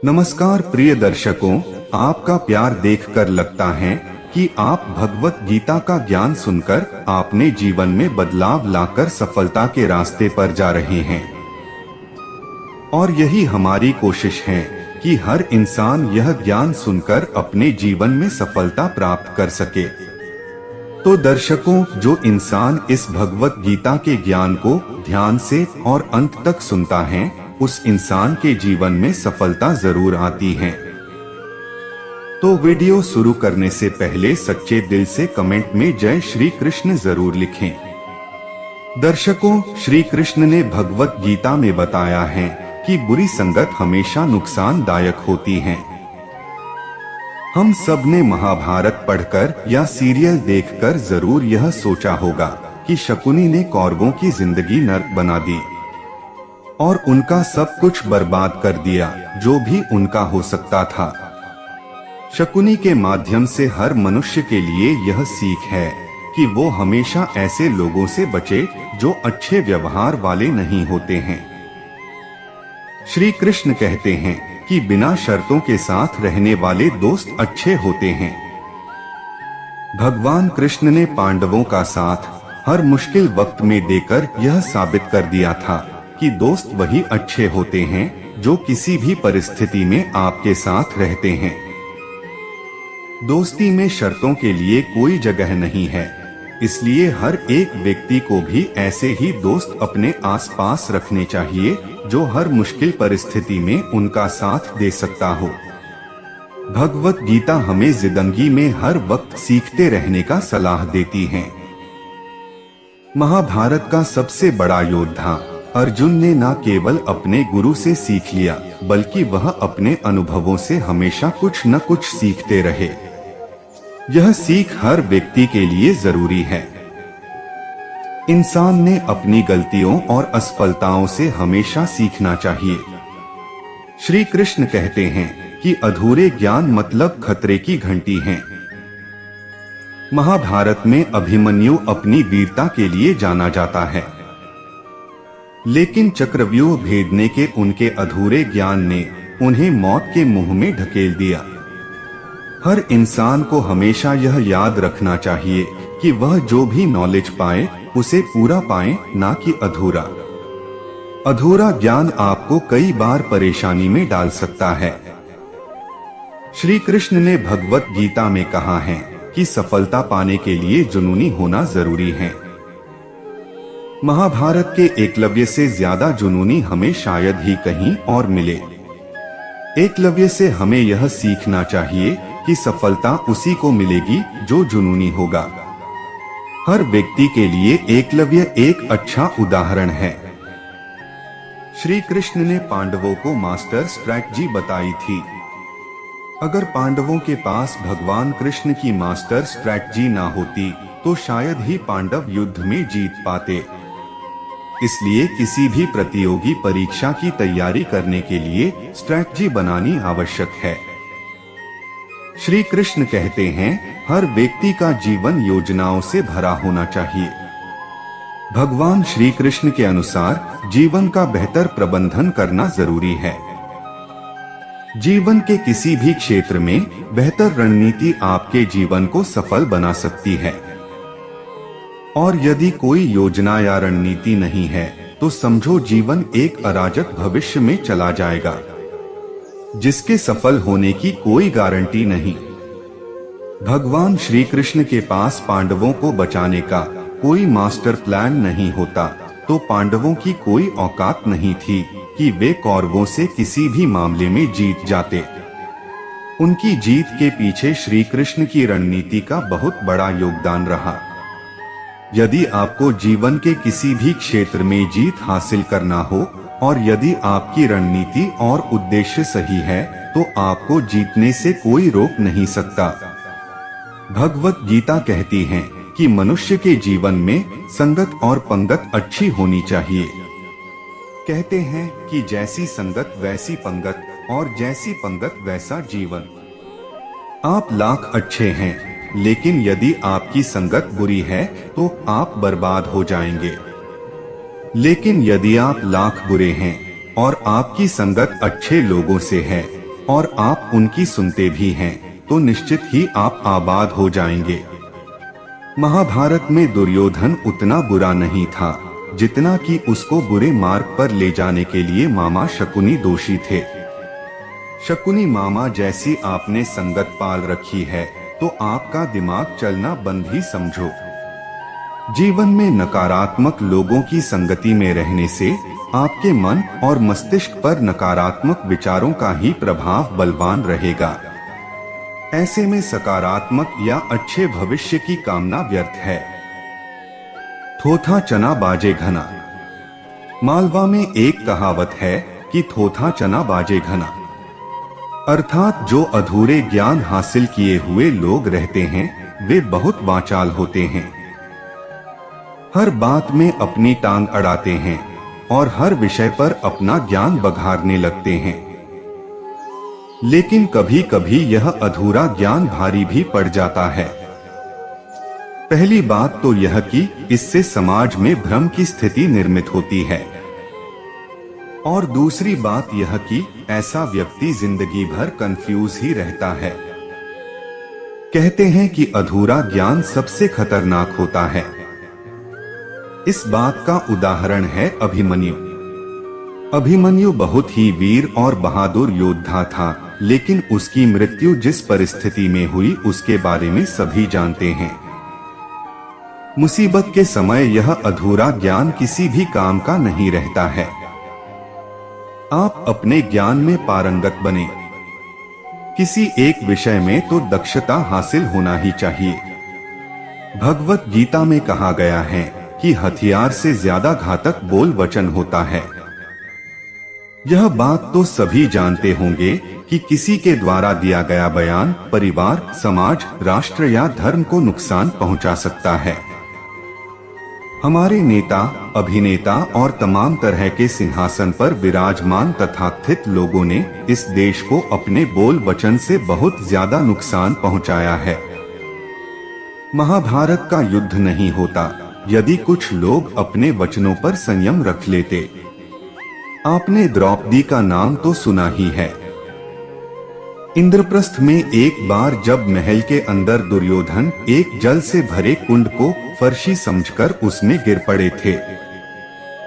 नमस्कार प्रिय दर्शकों, आपका प्यार देखकर लगता है कि आप भगवत गीता का ज्ञान सुनकर अपने जीवन में बदलाव लाकर सफलता के रास्ते पर जा रहे हैं। और यही हमारी कोशिश है कि हर इंसान यह ज्ञान सुनकर अपने जीवन में सफलता प्राप्त कर सके। तो दर्शकों, जो इंसान इस भगवत गीता के ज्ञान को ध्यान से और अंत तक सुनता है, उस इंसान के जीवन में सफलता जरूर आती है। तो वीडियो शुरू करने से पहले सच्चे दिल से कमेंट में जय श्री कृष्ण जरूर लिखें। दर्शकों, श्री कृष्ण ने भगवत गीता में बताया है कि बुरी संगत हमेशा नुकसानदायक होती है। हम सब ने महाभारत पढ़कर या सीरियल देखकर जरूर यह सोचा होगा कि शकुनी ने कौरवों की जिंदगी नर्क बना दी और उनका सब कुछ बर्बाद कर दिया जो भी उनका हो सकता था। शकुनी के माध्यम से हर मनुष्य के लिए यह सीख है कि वो हमेशा ऐसे लोगों से बचे जो अच्छे व्यवहार वाले नहीं होते हैं। श्री कृष्ण कहते हैं कि बिना शर्तों के साथ रहने वाले दोस्त अच्छे होते हैं। भगवान कृष्ण ने पांडवों का साथ हर मुश्किल वक्त में देकर यह साबित कर दिया था कि दोस्त वही अच्छे होते हैं जो किसी भी परिस्थिति में आपके साथ रहते हैं। दोस्ती में शर्तों के लिए कोई जगह नहीं है, इसलिए हर एक व्यक्ति को भी ऐसे ही दोस्त अपने आसपास रखने चाहिए जो हर मुश्किल परिस्थिति में उनका साथ दे सकता हो। भगवत गीता हमें जिंदगी में हर वक्त सीखते रहने का सलाह देती है। महाभारत का सबसे बड़ा योद्धा अर्जुन ने न केवल अपने गुरु से सीख लिया, बल्कि वह अपने अनुभवों से हमेशा कुछ न कुछ सीखते रहे। यह सीख हर व्यक्ति के लिए जरूरी है। इंसान ने अपनी गलतियों और असफलताओं से हमेशा सीखना चाहिए। श्री कृष्ण कहते हैं कि अधूरे ज्ञान मतलब खतरे की घंटी है। महाभारत में अभिमन्यु अपनी वीरता के लिए जाना जाता है, लेकिन चक्रव्यूह भेदने के उनके अधूरे ज्ञान ने उन्हें मौत के मुंह में ढकेल दिया। हर इंसान को हमेशा यह याद रखना चाहिए कि वह जो भी नॉलेज पाए उसे पूरा पाए, ना कि अधूरा। अधूरा ज्ञान आपको कई बार परेशानी में डाल सकता है। श्री कृष्ण ने भगवत गीता में कहा है कि सफलता पाने के लिए जुनूनी होना जरूरी है। महाभारत के एकलव्य से ज्यादा जुनूनी हमें शायद ही कहीं और मिले। एकलव्य से हमें यह सीखना चाहिए कि सफलता उसी को मिलेगी जो जुनूनी होगा। हर व्यक्ति के लिए एकलव्य एक अच्छा उदाहरण है। श्री कृष्ण ने पांडवों को मास्टर स्ट्रैटेजी बताई थी। अगर पांडवों के पास भगवान कृष्ण की मास्टर स्ट्रैटेजी ना होती तो शायद ही पांडव युद्ध में जीत पाते। इसलिए किसी भी प्रतियोगी परीक्षा की तैयारी करने के लिए स्ट्रैटेजी बनानी आवश्यक है। श्री कृष्ण कहते हैं, हर व्यक्ति का जीवन योजनाओं से भरा होना चाहिए। भगवान श्री कृष्ण के अनुसार जीवन का बेहतर प्रबंधन करना जरूरी है। जीवन के किसी भी क्षेत्र में बेहतर रणनीति आपके जीवन को सफल बना सकती है। और यदि कोई योजना या रणनीति नहीं है तो समझो जीवन एक अराजक भविष्य में चला जाएगा, जिसके सफल होने की कोई गारंटी नहीं। भगवान श्री कृष्ण के पास पांडवों को बचाने का कोई मास्टर प्लान नहीं होता तो पांडवों की कोई औकात नहीं थी कि वे कौरवों से किसी भी मामले में जीत जाते। उनकी जीत के पीछे श्री कृष्ण की रणनीति का बहुत बड़ा योगदान रहा। यदि आपको जीवन के किसी भी क्षेत्र में जीत हासिल करना हो और यदि आपकी रणनीति और उद्देश्य सही है तो आपको जीतने से कोई रोक नहीं सकता। भगवत गीता कहती है कि मनुष्य के जीवन में संगत और पंगत अच्छी होनी चाहिए। कहते हैं कि जैसी संगत वैसी पंगत और जैसी पंगत वैसा जीवन। आप लाख अच्छे हैं, लेकिन यदि आपकी संगत बुरी है तो आप बर्बाद हो जाएंगे। लेकिन यदि आप लाख बुरे हैं और आपकी संगत अच्छे लोगों से है और आप उनकी सुनते भी हैं तो निश्चित ही आप आबाद हो जाएंगे। महाभारत में दुर्योधन उतना बुरा नहीं था जितना कि उसको बुरे मार्ग पर ले जाने के लिए मामा शकुनी दोषी थे। शकुनी मामा जैसी आपने संगत पाल रखी है तो आपका दिमाग चलना बंद ही समझो। जीवन में नकारात्मक लोगों की संगति में रहने से आपके मन और मस्तिष्क पर नकारात्मक विचारों का ही प्रभाव बलवान रहेगा। ऐसे में सकारात्मक या अच्छे भविष्य की कामना व्यर्थ है। थोथा चना बाजे घना। मालवा में एक कहावत है कि थोथा चना बाजे घना, अर्थात जो अधूरे ज्ञान हासिल किए हुए लोग रहते हैं वे बहुत वाचाल होते हैं। हर बात में अपनी टांग अड़ाते हैं और हर विषय पर अपना ज्ञान बघारने लगते हैं। लेकिन कभी कभी यह अधूरा ज्ञान भारी भी पड़ जाता है। पहली बात तो यह कि इससे समाज में भ्रम की स्थिति निर्मित होती है और दूसरी बात यह कि ऐसा व्यक्ति जिंदगी भर कंफ्यूज ही रहता है। कहते हैं कि अधूरा ज्ञान सबसे खतरनाक होता है। इस बात का उदाहरण है अभिमन्यु। अभिमन्यु बहुत ही वीर और बहादुर योद्धा था, लेकिन उसकी मृत्यु जिस परिस्थिति में हुई उसके बारे में सभी जानते हैं। मुसीबत के समय यह अधूरा ज्ञान किसी भी काम का नहीं रहता है। आप अपने ज्ञान में पारंगत बने। किसी एक विषय में तो दक्षता हासिल होना ही चाहिए। भगवत गीता में कहा गया है कि हथियार से ज्यादा घातक बोल वचन होता है। यह बात तो सभी जानते होंगे कि किसी के द्वारा दिया गया बयान परिवार, समाज, राष्ट्र या धर्म को नुकसान पहुंचा सकता है। हमारे नेता, अभिनेता और तमाम तरह के सिंहासन पर विराजमान तथाकथित लोगों ने इस देश को अपने बोल वचन से बहुत ज्यादा नुकसान पहुंचाया है। महाभारत का युद्ध नहीं होता यदि कुछ लोग अपने वचनों पर संयम रख लेते। आपने द्रौपदी का नाम तो सुना ही है। इंद्रप्रस्थ में एक बार जब महल के अंदर दुर्योधन एक जल से भरे कुंड को फर्शी समझकर उसमें गिर पड़े थे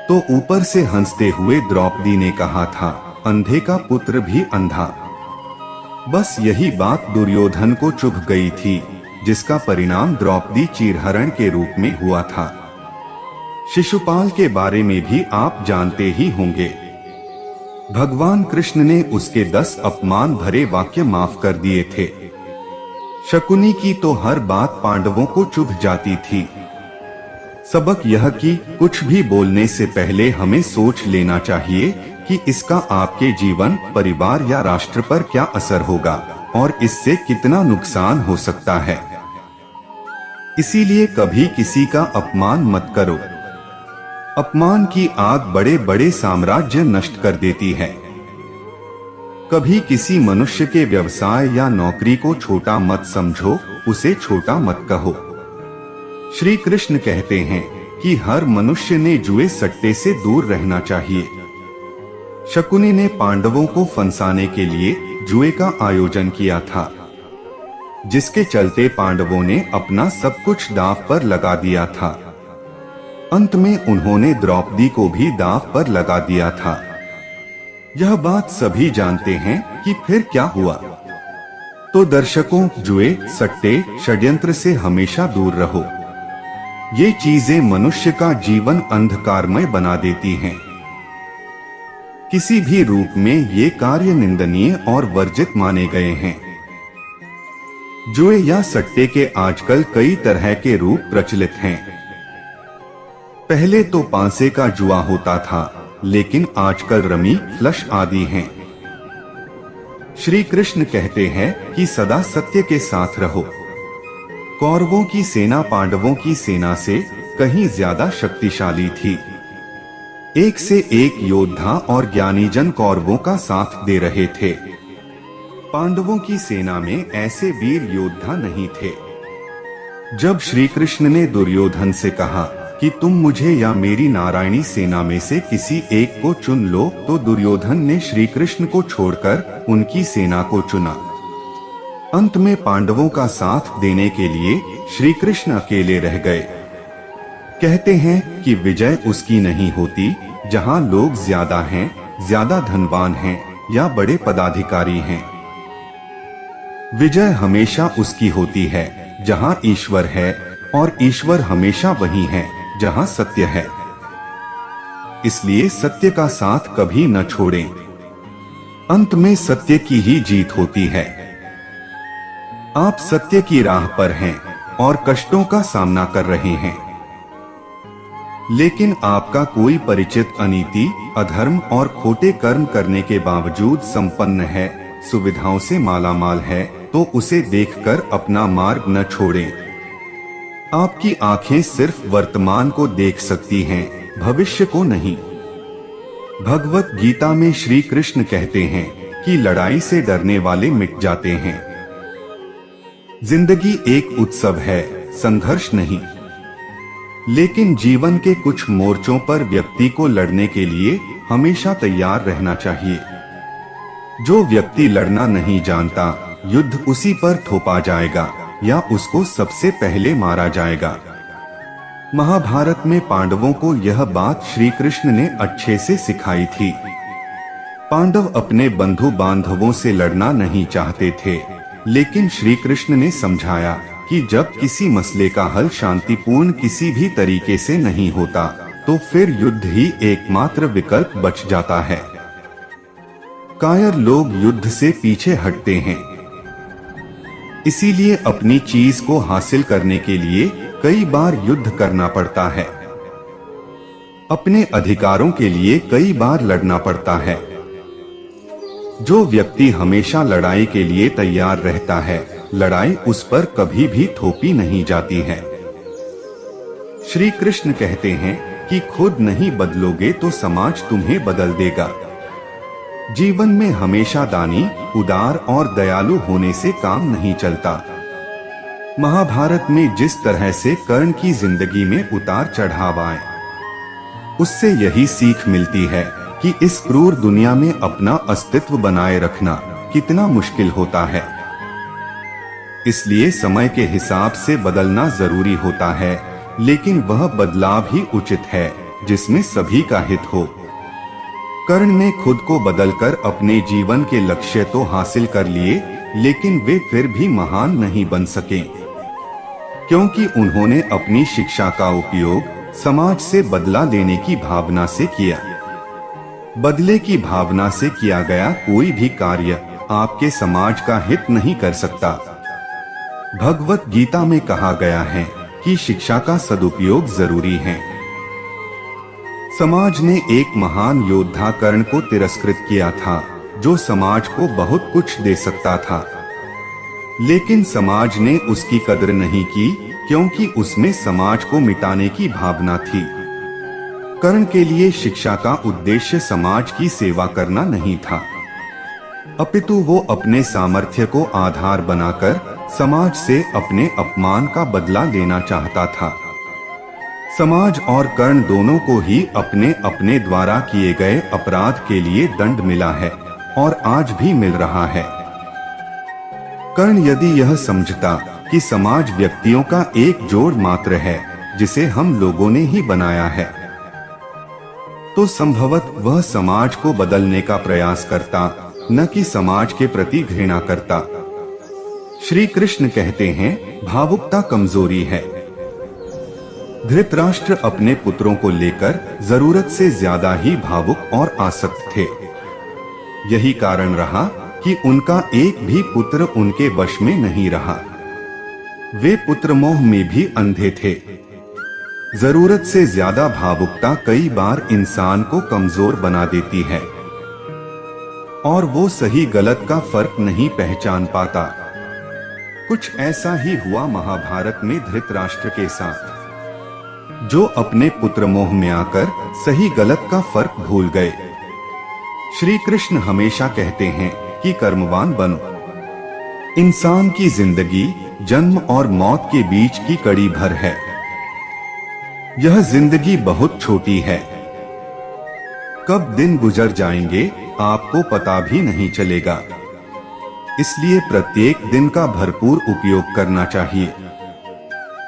तो ऊपर से हंसते हुए द्रौपदी ने कहा था, अंधे का पुत्र भी अंधा। बस यही बात दुर्योधन को चुभ गई थी, जिसका परिणाम द्रौपदी चीरहरण के रूप में हुआ था। शिशुपाल के बारे में भी आप जानते ही होंगे। भगवान कृष्ण ने उसके 10 अपमान भरे वाक्य माफ कर दिए थे। शकुनी की तो हर बात पांडवों को चुभ जाती थी। सबक यह कि कुछ भी बोलने से पहले हमें सोच लेना चाहिए कि इसका आपके जीवन, परिवार या राष्ट्र पर क्या असर होगा और इससे कितना नुकसान हो सकता है। इसीलिए कभी किसी का अपमान मत करो। अपमान की आग बड़े बड़े साम्राज्य नष्ट कर देती है। कभी किसी मनुष्य के व्यवसाय या नौकरी को छोटा मत समझो, उसे छोटा मत कहो। श्री कृष्ण कहते हैं कि हर मनुष्य ने जुए सट्टे से दूर रहना चाहिए। शकुनी ने पांडवों को फंसाने के लिए जुए का आयोजन किया था, जिसके चलते पांडवों ने अपना सब कुछ दांव पर लगा दिया था। अंत में उन्होंने द्रौपदी को भी दांव पर लगा दिया था। यह बात सभी जानते हैं कि फिर क्या हुआ। तो दर्शकों, जुए, सट्टे, षड्यंत्र से हमेशा दूर रहो। ये चीजें मनुष्य का जीवन अंधकारमय बना देती हैं। किसी भी रूप में ये कार्य निंदनीय और वर्जित माने गए हैं। जुए या सट्टे के आजकल कई तरह के रूप प्रचलित हैं। पहले तो पांसे का जुआ होता था, लेकिन आजकल रमी, फ्लश आदि हैं। श्री कृष्ण कहते हैं कि सदा सत्य के साथ रहो। कौरवों की सेना पांडवों की सेना से कहीं ज्यादा शक्तिशाली थी। एक से एक योद्धा और ज्ञानीजन कौरवों का साथ दे रहे थे। पांडवों की सेना में ऐसे वीर योद्धा नहीं थे। जब श्री कृष्ण ने दुर्योधन से कहा कि तुम मुझे या मेरी नारायणी सेना में से किसी एक को चुन लो, तो दुर्योधन ने श्री कृष्ण को छोड़कर उनकी सेना को चुना। अंत में पांडवों का साथ देने के लिए श्री कृष्ण अकेले रह गए। कहते हैं कि विजय उसकी नहीं होती जहां लोग ज्यादा हैं, ज्यादा धनवान हैं या बड़े पदाधिकारी हैं। विजय हमेशा उसकी होती है जहां ईश्वर है, और ईश्वर हमेशा वही है जहां सत्य है। इसलिए सत्य का साथ कभी न छोड़ें। अंत में सत्य की ही जीत होती है। आप सत्य की राह पर हैं और कष्टों का सामना कर रहे हैं, लेकिन आपका कोई परिचित अनीति, अधर्म और खोटे कर्म करने के बावजूद संपन्न है, सुविधाओं से मालामाल है, तो उसे देखकर अपना मार्ग न छोड़ें। आपकी आंखें सिर्फ वर्तमान को देख सकती हैं, भविष्य को नहीं। भगवत गीता में श्री कृष्ण कहते हैं कि लड़ाई से डरने वाले मिट जाते हैं। जिंदगी एक उत्सव है, संघर्ष नहीं। लेकिन जीवन के कुछ मोर्चों पर व्यक्ति को लड़ने के लिए हमेशा तैयार रहना चाहिए। जो व्यक्ति लड़ना नहीं जानता, युद्ध उसी पर थोपा जाएगा या उसको सबसे पहले मारा जाएगा। महाभारत में पांडवों को यह बात श्री कृष्ण ने अच्छे से सिखाई थी। पांडव अपने बंधु बांधवों से लड़ना नहीं चाहते थे, लेकिन श्री कृष्ण ने समझाया कि जब किसी मसले का हल शांतिपूर्ण किसी भी तरीके से नहीं होता, तो फिर युद्ध ही एकमात्र विकल्प बच जाता है। कायर लोग युद्ध से पीछे हटते हैं। इसीलिए अपनी चीज को हासिल करने के लिए कई बार युद्ध करना पड़ता है। अपने अधिकारों के लिए कई बार लड़ना पड़ता है। जो व्यक्ति हमेशा लड़ाई के लिए तैयार रहता है, लड़ाई उस पर कभी भी थोपी नहीं जाती है। श्री कृष्ण कहते हैं कि खुद नहीं बदलोगे तो समाज तुम्हें बदल देगा। जीवन में हमेशा दानी, उदार और दयालु होने से काम नहीं चलता। महाभारत में जिस तरह से कर्ण की जिंदगी में उतार चढ़ाव आए, उससे यही सीख मिलती है कि इस क्रूर दुनिया में अपना अस्तित्व बनाए रखना कितना मुश्किल होता है। इसलिए समय के हिसाब से बदलना जरूरी होता है, लेकिन वह बदलाव ही उचित है जिसमें सभी का हित हो। कर्ण ने खुद को बदलकर अपने जीवन के लक्ष्य तो हासिल कर लिए, लेकिन वे फिर भी महान नहीं बन सके, क्योंकि उन्होंने अपनी शिक्षा का उपयोग समाज से बदला लेने की भावना से किया। बदले की भावना से किया गया कोई भी कार्य आपके समाज का हित नहीं कर सकता। भगवत गीता में कहा गया है कि शिक्षा का सदुपयोग जरूरी है। समाज ने एक महान योद्धा कर्ण को तिरस्कृत किया था, जो समाज को बहुत कुछ दे सकता था, लेकिन समाज ने उसकी कदर नहीं की, क्योंकि उसमें समाज को मिटाने की भावना थी। कर्ण के लिए शिक्षा का उद्देश्य समाज की सेवा करना नहीं था, अपितु वो अपने सामर्थ्य को आधार बनाकर समाज से अपने अपमान का बदला लेना चाहता था। समाज और कर्ण दोनों को ही अपने अपने द्वारा किए गए अपराध के लिए दंड मिला है और आज भी मिल रहा है। कर्ण यदि यह समझता कि समाज व्यक्तियों का एक जोड़ मात्र है जिसे हम लोगों ने ही बनाया है, तो संभवत वह समाज को बदलने का प्रयास करता, न कि समाज के प्रति घृणा करता। श्री कृष्ण कहते हैं, भावुकता कमजोरी है। धृतराष्ट्र अपने पुत्रों को लेकर जरूरत से ज्यादा ही भावुक और आसक्त थे। यही कारण रहा कि उनका एक भी पुत्र उनके वश में नहीं रहा। वे पुत्र मोह में भी अंधे थे। जरूरत से ज्यादा भावुकता कई बार इंसान को कमजोर बना देती है और वो सही गलत का फर्क नहीं पहचान पाता। कुछ ऐसा ही हुआ महाभारत में धृतराष्ट्र के साथ, जो अपने पुत्र मोह में आकर सही गलत का फर्क भूल गए। श्री कृष्ण हमेशा कहते हैं कि कर्मवान बनो। इंसान की जिंदगी जन्म और मौत के बीच की कड़ी भर है। यह जिंदगी बहुत छोटी है, कब दिन गुजर जाएंगे आपको पता भी नहीं चलेगा। इसलिए प्रत्येक दिन का भरपूर उपयोग करना चाहिए।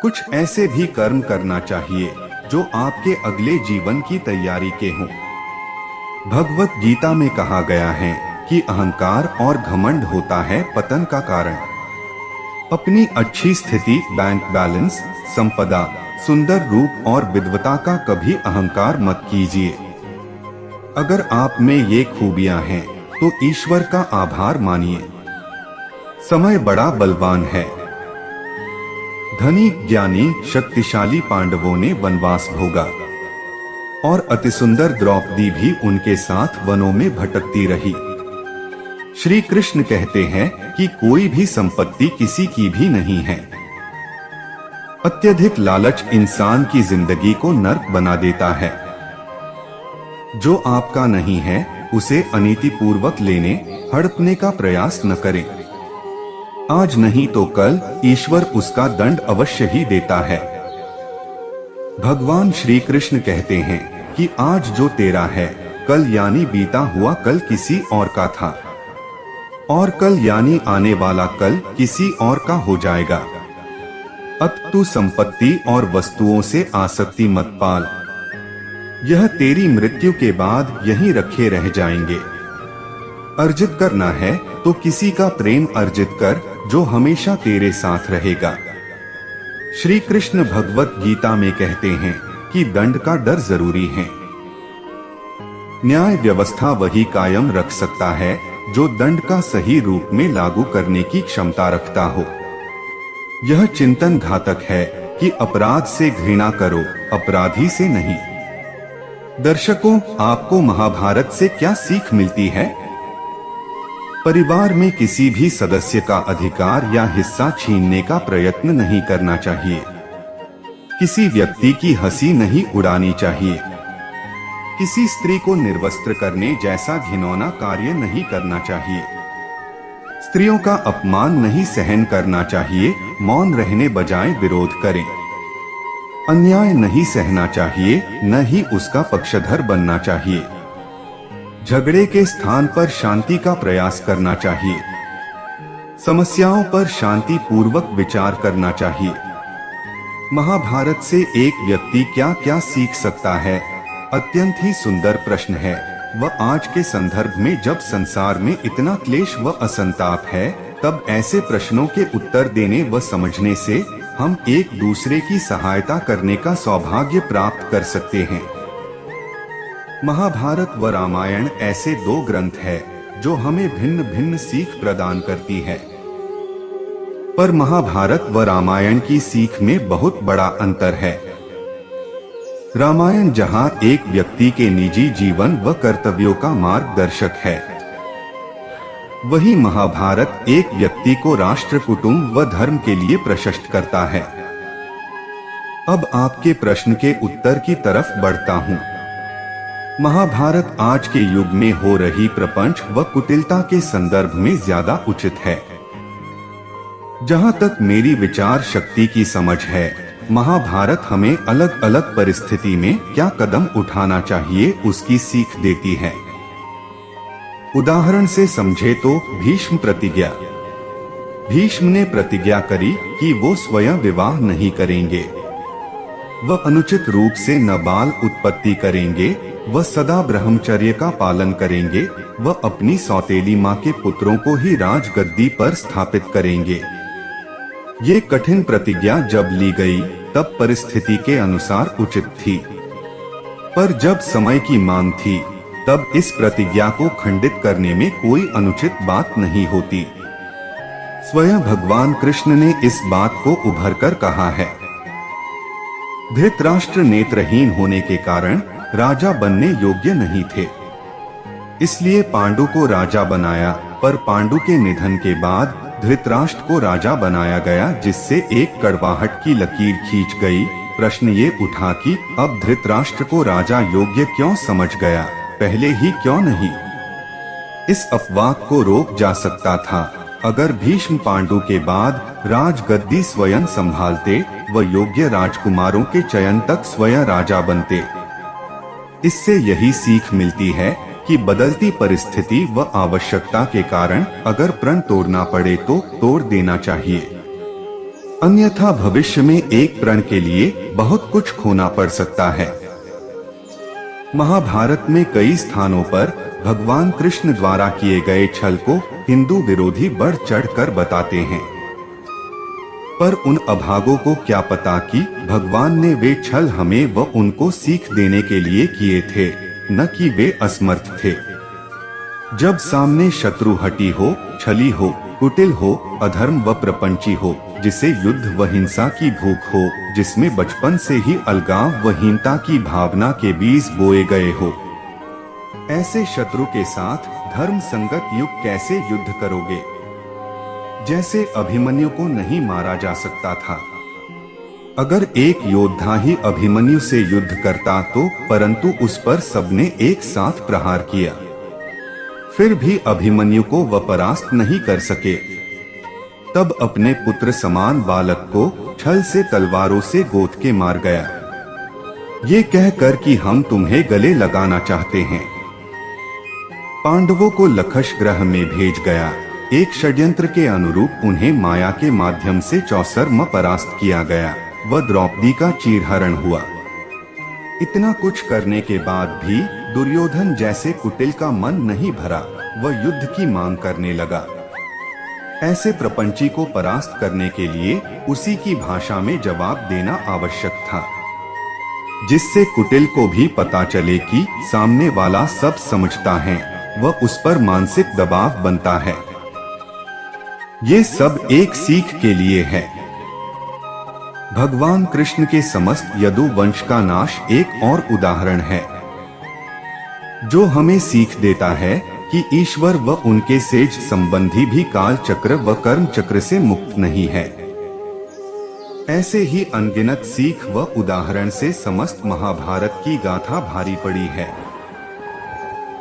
कुछ ऐसे भी कर्म करना चाहिए जो आपके अगले जीवन की तैयारी के हों। भगवत गीता में कहा गया है कि अहंकार और घमंड होता है पतन का कारण। अपनी अच्छी स्थिति, बैंक बैलेंस, संपदा, सुंदर रूप और विद्वता का कभी अहंकार मत कीजिए। अगर आप में ये खूबियां हैं तो ईश्वर का आभार मानिए। समय बड़ा बलवान है। धनी, ज्ञानी, शक्तिशाली पांडवों ने वनवास भोगा और अतिसुंदर द्रौपदी भी उनके साथ वनों में भटकती रही। श्री कृष्ण कहते हैं कि कोई भी संपत्ति किसी की भी नहीं है। अत्यधिक लालच इंसान की जिंदगी को नर्क बना देता है। जो आपका नहीं है उसे अनीतिपूर्वक लेने, हड़पने का प्रयास न करें। आज नहीं तो कल ईश्वर उसका दंड अवश्य ही देता है। भगवान श्री कृष्ण कहते हैं कि आज जो तेरा है कल यानी बीता हुआ कल किसी और का था, और कल यानी आने वाला कल किसी और का हो जाएगा। अतः संपत्ति और वस्तुओं से आसक्ति मत पाल, यह तेरी मृत्यु के बाद यहीं रखे रह जाएंगे। अर्जित करना है तो किसी का प्रेम अर्जित कर जो हमेशा तेरे साथ रहेगा। श्री कृष्ण भगवत गीता में कहते हैं कि दंड का डर जरूरी है। न्याय व्यवस्था वही कायम रख सकता है जो दंड का सही रूप में लागू करने की क्षमता रखता हो। यह चिंतन घातक है कि अपराध से घृणा करो, अपराधी से नहीं। दर्शकों, आपको महाभारत से क्या सीख मिलती है? परिवार में किसी भी सदस्य का अधिकार या हिस्सा छीनने का प्रयत्न नहीं करना चाहिए। किसी व्यक्ति की हंसी नहीं उड़ानी चाहिए। किसी स्त्री को निर्वस्त्र करने जैसा घिनौना कार्य नहीं करना चाहिए। स्त्रियों का अपमान नहीं सहन करना चाहिए, मौन रहने बजाय विरोध करें। अन्याय नहीं सहना चाहिए, न ही उसका पक्षधर बनना चाहिए। झगड़े के स्थान पर शांति का प्रयास करना चाहिए। समस्याओं पर शांति पूर्वक विचार करना चाहिए। महाभारत से एक व्यक्ति क्या क्या सीख सकता है? अत्यंत ही सुंदर प्रश्न है। वह आज के संदर्भ में जब संसार में इतना क्लेश व असंताप है, तब ऐसे प्रश्नों के उत्तर देने व समझने से हम एक दूसरे की सहायता करने का सौभाग्य प्राप्त कर सकते हैं। महाभारत व रामायण ऐसे दो ग्रंथ हैं जो हमें भिन्न भिन्न सीख प्रदान करती है, पर महाभारत व रामायण की सीख में बहुत बड़ा अंतर है। रामायण जहां एक व्यक्ति के निजी जीवन व कर्तव्यों का मार्गदर्शक है, वही महाभारत एक व्यक्ति को राष्ट्र, कुटुंब व धर्म के लिए प्रशस्त करता है। अब आपके प्रश्न के उत्तर की तरफ बढ़ता हूं। महाभारत आज के युग में हो रही प्रपंच व कुटिलता के संदर्भ में ज्यादा उचित है। जहां तक मेरी विचार शक्ति की समझ है, महाभारत हमें अलग अलग परिस्थिति में क्या कदम उठाना चाहिए उसकी सीख देती है। उदाहरण से समझे तो भीष्म प्रतिज्ञा। भीष्म ने प्रतिज्ञा करी कि वो स्वयं विवाह नहीं करेंगे, वह अनुचित रूप से न बाल उत्पत्ति करेंगे, वह सदा ब्रह्मचर्य का पालन करेंगे, वह अपनी सौतेली माँ के पुत्रों को ही राजगद्दी पर स्थापित करेंगे। ये कठिन प्रतिज्ञा जब ली गई तब परिस्थिति के अनुसार उचित थी, पर जब समय की मांग थी तब इस प्रतिज्ञा को खंडित करने में कोई अनुचित बात नहीं होती। स्वयं भगवान कृष्ण ने इस बात को उभर कर कहा है। धृतराष्ट्र नेत्रहीन होने के कारण राजा बनने योग्य नहीं थे, इसलिए पांडु को राजा बनाया, पर पांडु के निधन के बाद धृतराष्ट्र को राजा बनाया गया, जिससे एक कड़वाहट की लकीर खींच गई। प्रश्न ये उठा कि अब धृतराष्ट्र को राजा योग्य क्यों समझ गया, पहले ही क्यों नहीं? इस अपवाद को रोक जा सकता था, अगर भीष्म पांडु के बाद राजगद्दी स्वयं संभालते व योग्य राजकुमारों के चयन तक स्वयं राजा बनते। इससे यही सीख मिलती है कि बदलती परिस्थिति व आवश्यकता के कारण अगर प्रण तोड़ना पड़े तो तोड़ देना चाहिए, अन्यथा भविष्य में एक प्रण के लिए बहुत कुछ खोना पड़ सकता है। महाभारत में कई स्थानों पर भगवान कृष्ण द्वारा किए गए छल को हिंदू विरोधी बढ़ चढ़कर बताते हैं, पर उन अभागों को क्या पता कि भगवान ने वे छल हमें व उनको सीख देने के लिए किए थे, न कि वे असमर्थ थे। जब सामने शत्रु हठी हो, छली हो, कुटिल हो, अधर्म व प्रपंची हो, जिसे युद्ध व हिंसा की भूख हो, जिसमें बचपन से ही अलगाव व हीनता की भावना के बीज बोए गए हो, ऐसे शत्रु के साथ धर्म संगत युग कैसे युद्ध करोगे? जैसे अभिमन्यु को नहीं मारा जा सकता था। अगर एक योद्धा ही अभिमन्यु से युद्ध करता तो, परंतु उस पर सबने एक साथ प्रहार किया, फिर भी अभिमन्यु को वह परास्त नहीं कर सके। तब अपने पुत्र समान बालक को छल से तलवारों से गोद के मार गया, ये कहकर कि हम तुम्हें गले लगाना चाहते हैं। पांडवों को लखश ग्रह में भेज गया। एक षड्यंत्र के अनुरूप उन्हें माया के माध्यम से 64 परास्त किया गया व द्रौपदी का चीरहरण हुआ। इतना कुछ करने के बाद भी दुर्योधन जैसे कुटिल का मन नहीं भरा, वह युद्ध की मांग करने लगा। ऐसे प्रपंची को परास्त करने के लिए उसी की भाषा में जवाब देना आवश्यक था, जिससे कुटिल को भी पता चले कि सामने वाला सब समझता है व उस पर मानसिक दबाव बनता है। ये सब एक सीख के लिए है। भगवान कृष्ण के समस्त यदु वंश का नाश एक और उदाहरण है, जो हमें सीख देता है कि ईश्वर व उनके सेज संबंधी भी काल चक्र व कर्म चक्र से मुक्त नहीं है। ऐसे ही अनगिनत सीख व उदाहरण से समस्त महाभारत की गाथा भारी पड़ी है।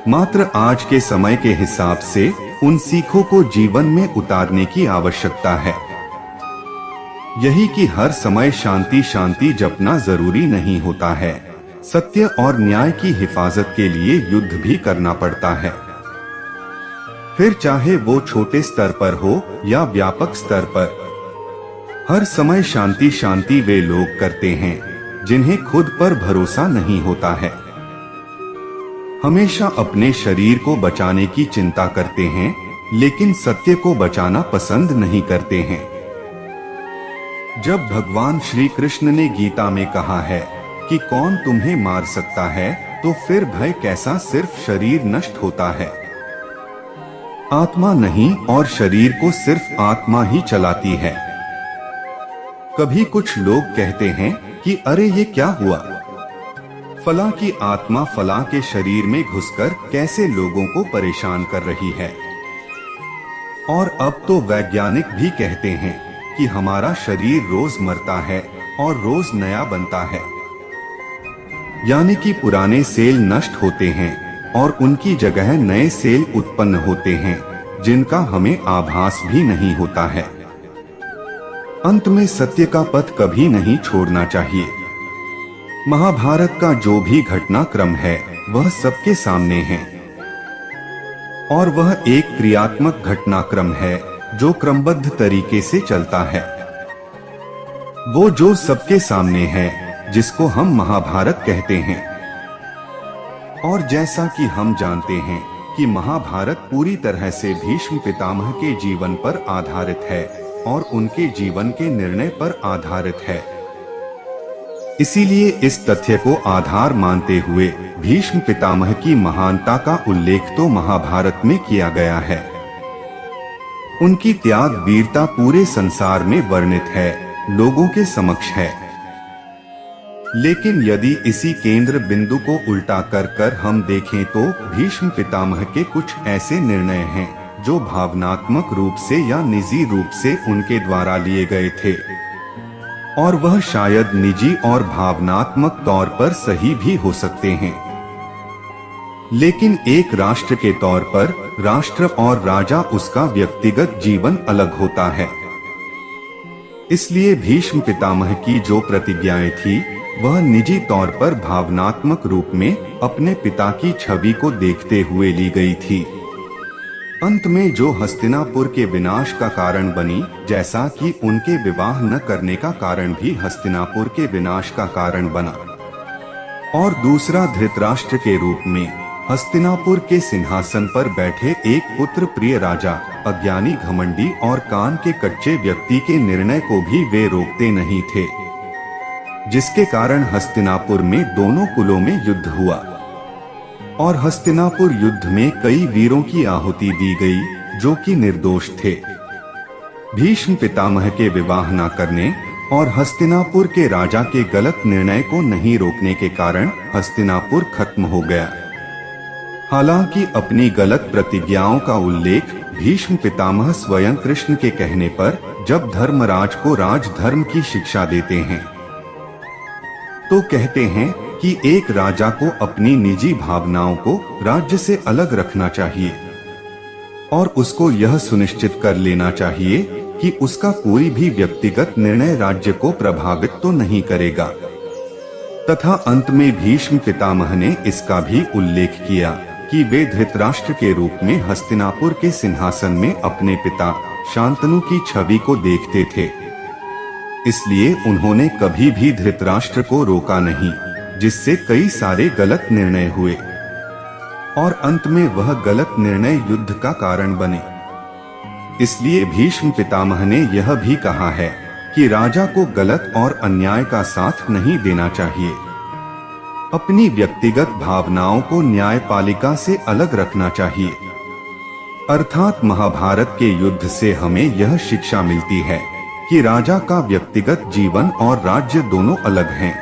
मात्र आज के समय के हिसाब से उन सीखों को जीवन में उतारने की आवश्यकता है। यही कि हर समय शांति शांति जपना जरूरी नहीं होता है, सत्य और न्याय की हिफाजत के लिए युद्ध भी करना पड़ता है। फिर चाहे वो छोटे स्तर पर हो या व्यापक स्तर पर, हर समय शांति शांति वे लोग करते हैं जिन्हें खुद पर भरोसा नहीं होता है। हमेशा अपने शरीर को बचाने की चिंता करते हैं, लेकिन सत्य को बचाना पसंद नहीं करते हैं। जब भगवान श्री कृष्ण ने गीता में कहा है कि कौन तुम्हें मार सकता है, तो फिर भय कैसा सिर्फ शरीर नष्ट होता है, आत्मा नहीं, और शरीर को सिर्फ आत्मा ही चलाती है। कभी कुछ लोग कहते हैं कि अरे ये क्या हुआ, फला की आत्मा फला के शरीर में घुसकर कैसे लोगों को परेशान कर रही है। और अब तो वैज्ञानिक भी कहते हैं कि हमारा शरीर रोज मरता है और रोज नया बनता है, यानी कि पुराने सेल नष्ट होते हैं और उनकी जगह नए सेल उत्पन्न होते हैं, जिनका हमें आभास भी नहीं होता है। अंत में सत्य का पथ कभी नहीं छोड़ना चाहिए। महाभारत का जो भी घटनाक्रम है वह सबके सामने है, और वह एक क्रियात्मक घटनाक्रम है जो क्रमबद्ध तरीके से चलता है। वो जो सबके सामने है, जिसको हम महाभारत कहते हैं। और जैसा कि हम जानते हैं कि महाभारत पूरी तरह से भीष्म पितामह के जीवन पर आधारित है और उनके जीवन के निर्णय पर आधारित है, इसीलिए इस तथ्य को आधार मानते हुए भीष्म पितामह की महानता का उल्लेख तो महाभारत में किया गया है। उनकी त्याग वीरता पूरे संसार में वर्णित है, लोगों के समक्ष है। लेकिन यदि इसी केंद्र बिंदु को उल्टा कर हम देखें तो भीष्म पितामह के कुछ ऐसे निर्णय हैं जो भावनात्मक रूप से या निजी रूप से उनके द्वारा लिए गए थे, और वह शायद निजी और भावनात्मक तौर पर सही भी हो सकते हैं। लेकिन एक राष्ट्र के तौर पर राष्ट्र और राजा उसका व्यक्तिगत जीवन अलग होता है। इसलिए भीष्म पितामह की जो प्रतिज्ञाएं थी वह निजी तौर पर भावनात्मक रूप में अपने पिता की छवि को देखते हुए ली गई थी। अंत में जो हस्तिनापुर के विनाश का कारण बनी, जैसा कि उनके विवाह न करने का कारण भी हस्तिनापुर के विनाश का कारण बना, और दूसरा धृतराष्ट्र के रूप में हस्तिनापुर के सिंहासन पर बैठे एक पुत्र प्रिय राजा, अज्ञानी, घमंडी और कान के कच्चे व्यक्ति के निर्णय को भी वे रोकते नहीं थे, जिसके कारण हस्तिनापुर में दोनों कुलों में युद्ध हुआ और हस्तिनापुर युद्ध में कई वीरों की आहुति दी गई जो कि निर्दोष थे। भीष्म पितामह के विवाह न करने और हस्तिनापुर के राजा के गलत निर्णय को नहीं रोकने के कारण हस्तिनापुर खत्म हो गया। हालांकि अपनी गलत प्रतिज्ञाओं का उल्लेख भीष्म पितामह स्वयं कृष्ण के कहने पर जब धर्मराज को राजधर्म की शिक्षा देते हैं तो कहते हैं कि एक राजा को अपनी निजी भावनाओं को राज्य से अलग रखना चाहिए और उसको यह सुनिश्चित कर लेना चाहिए कि उसका कोई भी व्यक्तिगत निर्णय राज्य को प्रभावित तो नहीं करेगा। तथा अंत में भीष्म पितामह ने इसका भी उल्लेख किया कि वे धृतराष्ट्र के रूप में हस्तिनापुर के सिंहासन में अपने पिता शांतनु की छवि को देखते थे। इसलिए उन्होंने कभी भी धृतराष्ट्र को रोका नहीं, जिससे कई सारे गलत निर्णय हुए और अंत में वह गलत निर्णय युद्ध का कारण बने। इसलिए भीष्म पितामह ने यह भी कहा है कि राजा को गलत और अन्याय का साथ नहीं देना चाहिए, अपनी व्यक्तिगत भावनाओं को न्यायपालिका से अलग रखना चाहिए। अर्थात महाभारत के युद्ध से हमें यह शिक्षा मिलती है कि राजा का व्यक्तिगत जीवन और राज्य दोनों अलग हैं।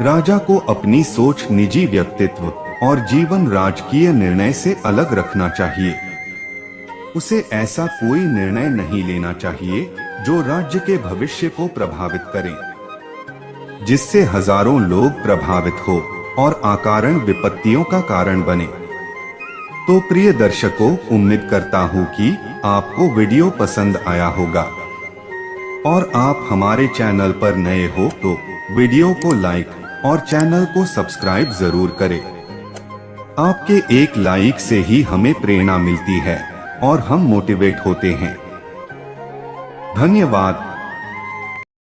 राजा को अपनी सोच, निजी व्यक्तित्व और जीवन राजकीय निर्णय से अलग रखना चाहिए। उसे ऐसा कोई निर्णय नहीं लेना चाहिए जो राज्य के भविष्य को प्रभावित करे, जिससे हजारों लोग प्रभावित हो और अकारण विपत्तियों का कारण बने। तो प्रिय दर्शकों, उम्मीद करता हूँ कि आपको वीडियो पसंद आया होगा और आप हमारे चैनल पर नए हो तो वीडियो को लाइक और चैनल को सब्सक्राइब जरूर करें। आपके एक लाइक से ही हमें प्रेरणा मिलती है और हम मोटिवेट होते हैं। धन्यवाद।